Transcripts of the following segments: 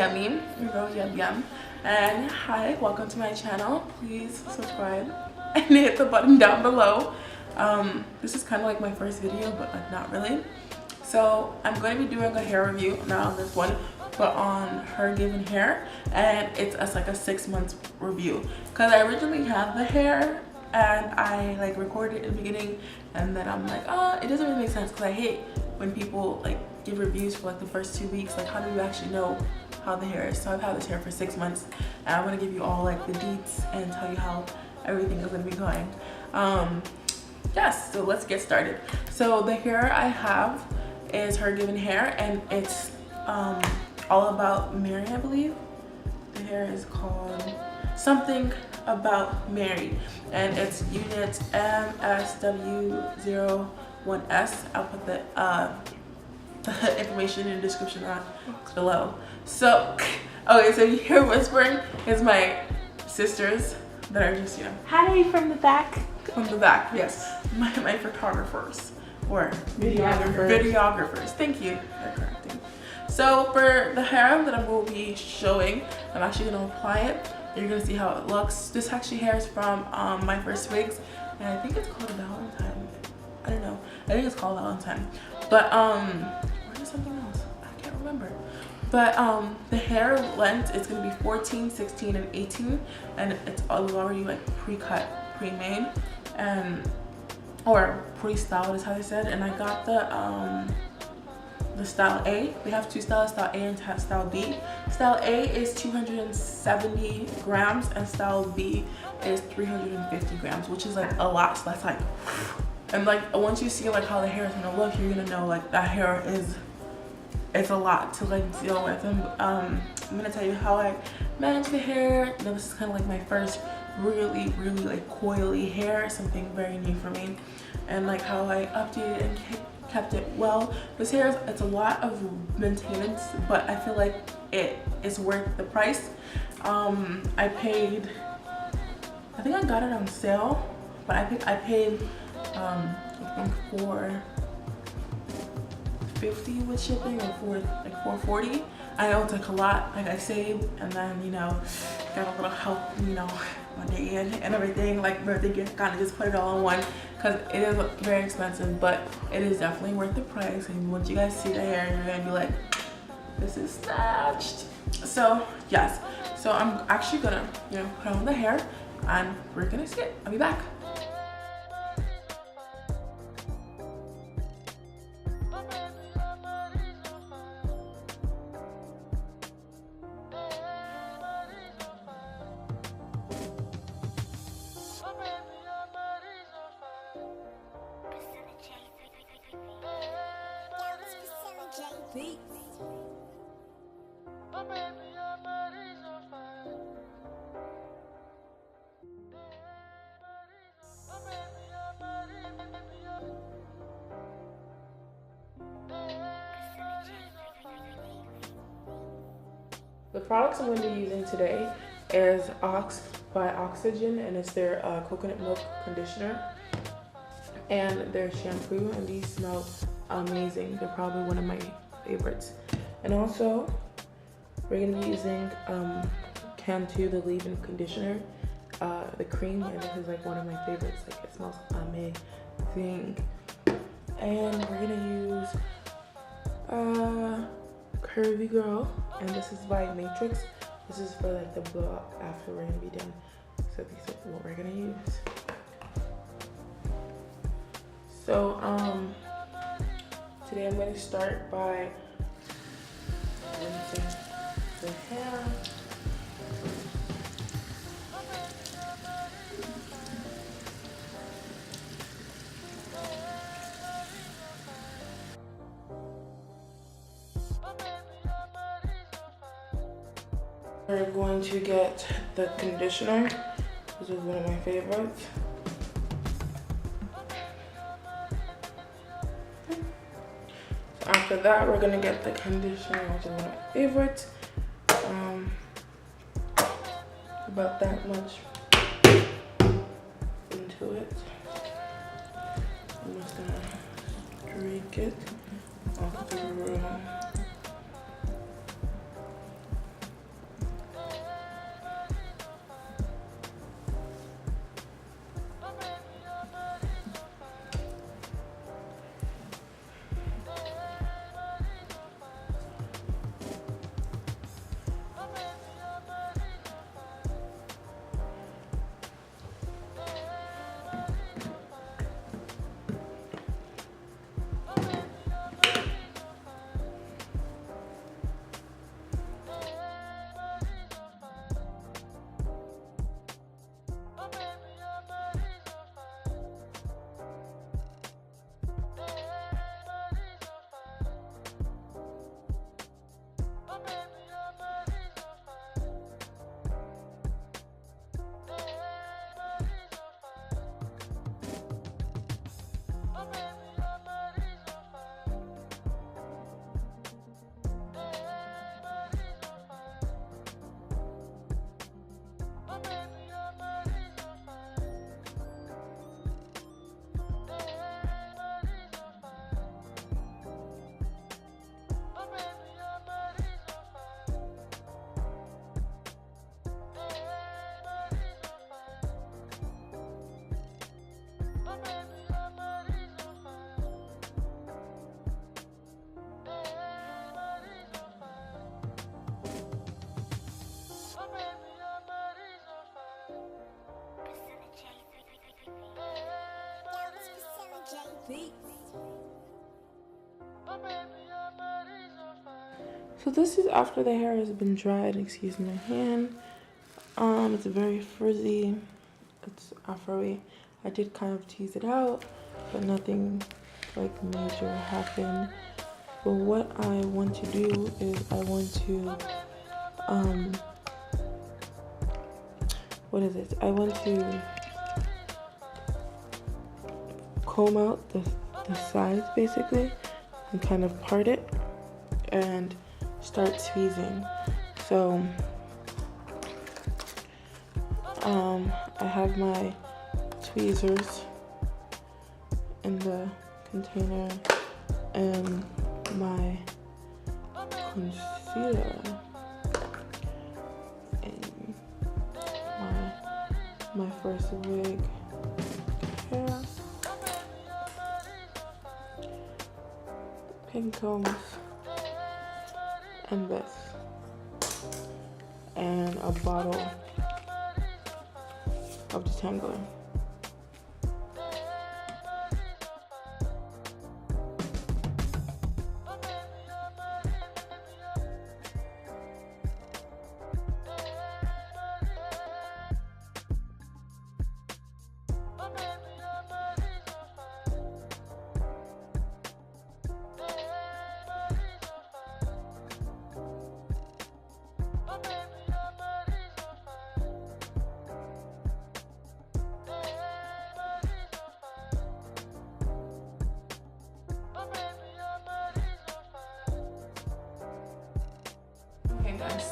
Yemi, your girl Yem. And hi, welcome to my channel. Please subscribe and hit the button down below. This is kind of like my first video, but like not really. So I'm going to be doing a hair review, not on this one, but on Hergivenhair, and it's like a 6 months review because I originally had the hair and I like recorded it in the beginning, and then I'm like, oh, it doesn't really make sense because I hate when people like give reviews for like the first 2 weeks. Like, how do you actually know how the hair is? So I've had this hair for 6 months, and I'm gonna give you all like the deets and tell you how everything is gonna be going. Yes, so let's get started. So the hair I have is Hergivenhair, and it's all about Mary, I believe. The hair is called something about Mary, and it's unit MSW01S. I'll put the information in the description on below. So okay, so you hear whispering is my sisters that are just, you know, hi from the back. From the back, yes, my photographers or videographers. Thank you for correcting. So for the hair that I will be showing, I'm actually gonna apply it. You're gonna see how it looks. This actually hair is from my first wigs, and I think it's called a Valentine. I don't know. I think it's called Valentine. But or is something else? I can't remember. But the hair length is gonna be 14, 16, and 18, and it's already like pre-cut, pre-made, and or pre-styled is how they said. And I got the style A. We have two styles, style A and style B. Style A is 270 grams and style B is 350 grams, which is like a lot. So that's like, and like once you see like how the hair is gonna look, you're gonna know like that hair is, it's a lot to like deal with. And I'm gonna tell you how I manage the hair. You know, this is kind of like my first really like coily hair, something very new for me, and like how I updated and kept it well. This hair, it's a lot of maintenance, but I feel like it is worth the price. I paid, I think I got it on sale, but I paid I think $450 with shipping, or like $440. I know it's like a lot. Like I saved, and then, you know, got a little help, you know, on the end and everything, like birthday gift, kind of just put it all in one, because it is very expensive, but it is definitely worth the price. And once you guys see the hair, you're gonna be like, this is snatched. So yes, so I'm actually gonna, you know, put on the hair and we're gonna see it. I'll be back. The products I'm going to be using today is Ox by Oxygen, and it's their coconut milk conditioner and their shampoo, and these smell amazing. They're probably one of my favorites. And also we're going to be using Cantu, the leave-in conditioner, the cream, and this is like one of my favorites. Like, it smells amazing. And we're going to use Curvy Girl, and this is by Matrix. This is for like the blow up after we're gonna be done. So these are what we're gonna use. So today I'm gonna start by rinsing the hair. We're going to get the conditioner. This is one of my favorites. So after that, we're gonna get the conditioner, which is one of my favorites. About that much into it. I'm just gonna drink it off the room. So this is after the hair has been dried. Excuse my hand. It's very frizzy. It's afro-y. I did kind of tease it out, but nothing like major happened. But what I want to do is I want to what is it? I want to comb out the sides basically and kind of part it and start tweezing. So I have my tweezers in the container and my concealer and my first wig hair, pink combs, and this, and a bottle of detangler.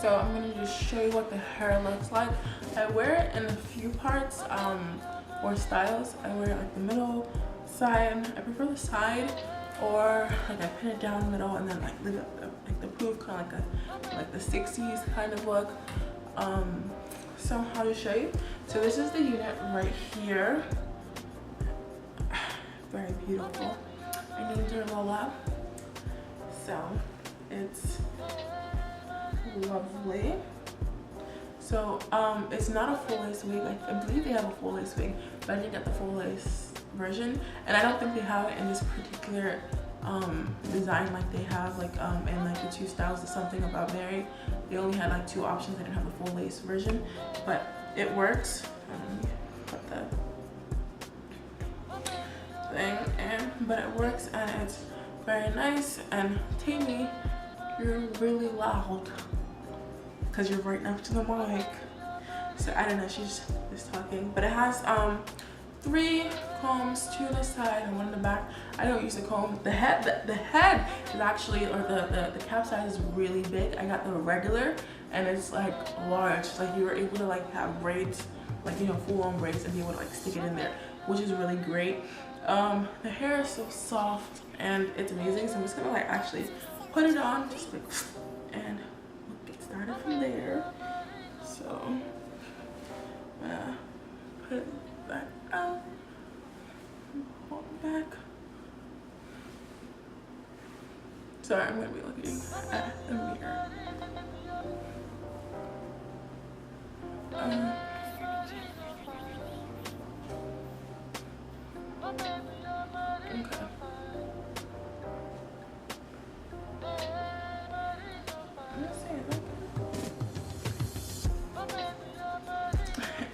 So I'm gonna just show you what the hair looks like. I wear it in a few parts or styles. I wear it like the middle, side. I prefer the side, or like I pin it down the middle and then like the poof, kind of like the 60s kind of look. So I'll just show you. So this is the unit right here. Very beautiful. I named her Lola. So it's lovely. So it's not a full lace wig. I believe they have a full lace wig, but I didn't get the full lace version, and I don't think they have it in this particular design like they have like in like the two styles. There's something about Mary, they only had like two options. They didn't have the full lace version, but it works. Put the thing in, but it works and it's very nice. And Tammy, you're really loud because you're right next to the mic. So I don't know, she's just talking. But it has 3 combs, 2 on the side and 1 in the back. I don't use the comb. The head is actually, or the cap size is really big. I got the regular and it's like large. Like you were able to like have braids, like, you know, full on braids, and be able to like stick it in there, which is really great. The hair is so soft and it's amazing. So I'm just gonna like actually put it on, just like, and we'll get started from there. So put it back out, hold it back. Sorry, I'm gonna be looking at the mirror.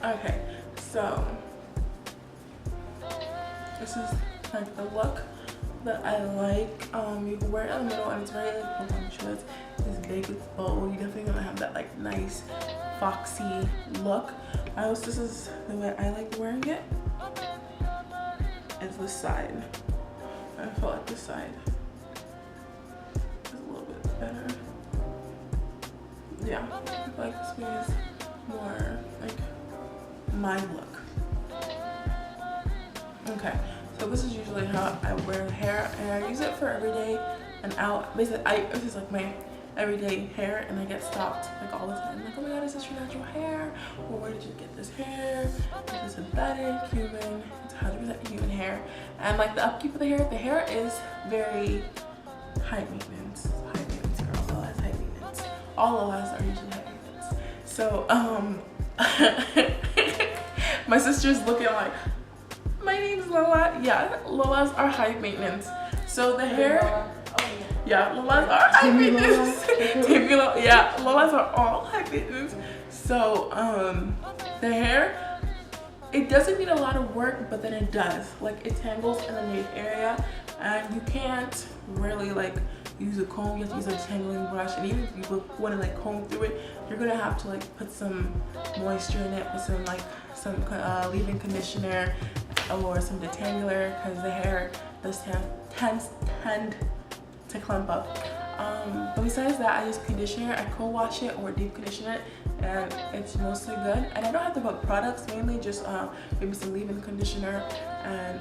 Okay, so this is like the look that I like. You can wear it in the middle and it's very like voluptuous. It's big, it's bold. You definitely gonna have that like nice foxy look. This is the way I like wearing it. It's the side. I feel like this side is a little bit better. Yeah, I feel like this way is more like my look. Okay, so this is usually how I wear hair, and I use it for every day and out. Basically, this is like my everyday hair, and I get stopped like all the time. Like, oh my god, is this your natural hair? Or where did you get this hair? Is it synthetic, human? It's 100% human hair. And like the upkeep of the hair is very high maintenance. High maintenance, girl. Lola's high maintenance. All Lolas are usually high maintenance. So my sister's looking like, my name's Lola. Yeah, Lolas are high maintenance. So the hair, Yeah, lolas are high maintenance. Yeah, lolas are all high maintenance. So the hair, it doesn't need a lot of work, but then it does. Like it tangles in the nape area, and you can't really like use a comb. You have to use a detangling brush, and even if you want to like comb through it, you're gonna have to like put some moisture in it with some leave-in conditioner or some detangler, because the hair does tend to clump up. But besides that, I use conditioner. I co-wash it or deep condition it, and it's mostly good. And I don't have to put products, mainly just maybe some leave-in conditioner and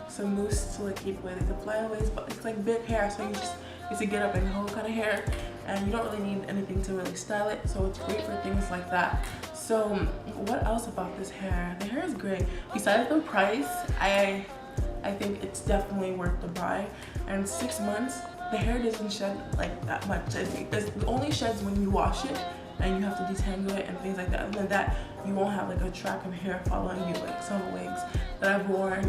some mousse to like keep away like the flyaways. But it's like big hair, so you just need to get up and hold kind of hair, and you don't really need anything to really style it. So it's great for things like that. So what else about this hair? The hair is great. Besides the price, I think it's definitely worth the buy. And 6 months, the hair doesn't shed like that much. It only sheds when you wash it and you have to detangle it and things like that. Other than that, you won't have like a track of hair following you like some wigs that I've worn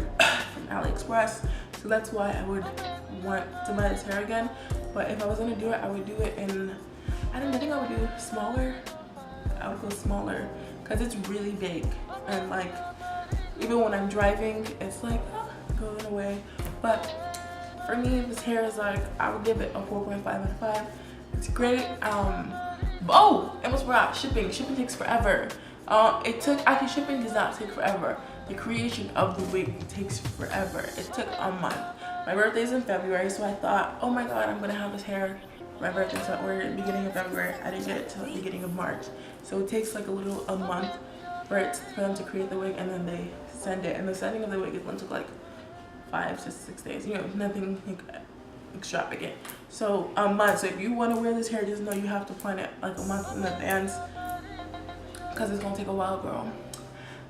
from AliExpress. So that's why I would want to buy this hair again. But if I was gonna do it, I would do it in, I think I would do smaller. I would go smaller because it's really big, and like even when I'm driving, it's like going away. But for me, this hair is like, I would give it a 4.5 out of 5. It's great. Oh, I almost forgot, shipping takes forever. Actually shipping does not take forever. The creation of the wig takes forever. It took a month. My birthday's in February, so I thought, oh my god, I'm gonna have this hair. My birthday's at the beginning of February. I didn't get it till the beginning of March. So it takes like a month for them to create the wig, and then they send it. And the sending of the wig is going to take like 5 to 6 days. You know, nothing extravagant. So a month. So if you want to wear this hair, just know you have to plan it like a month in advance, because it's gonna take a while, girl.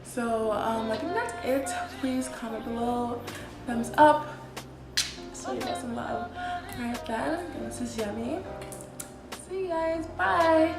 So I think that's it. Please comment below, thumbs up, show you guys some love. Alright then, this is Yemi. See you guys. Bye.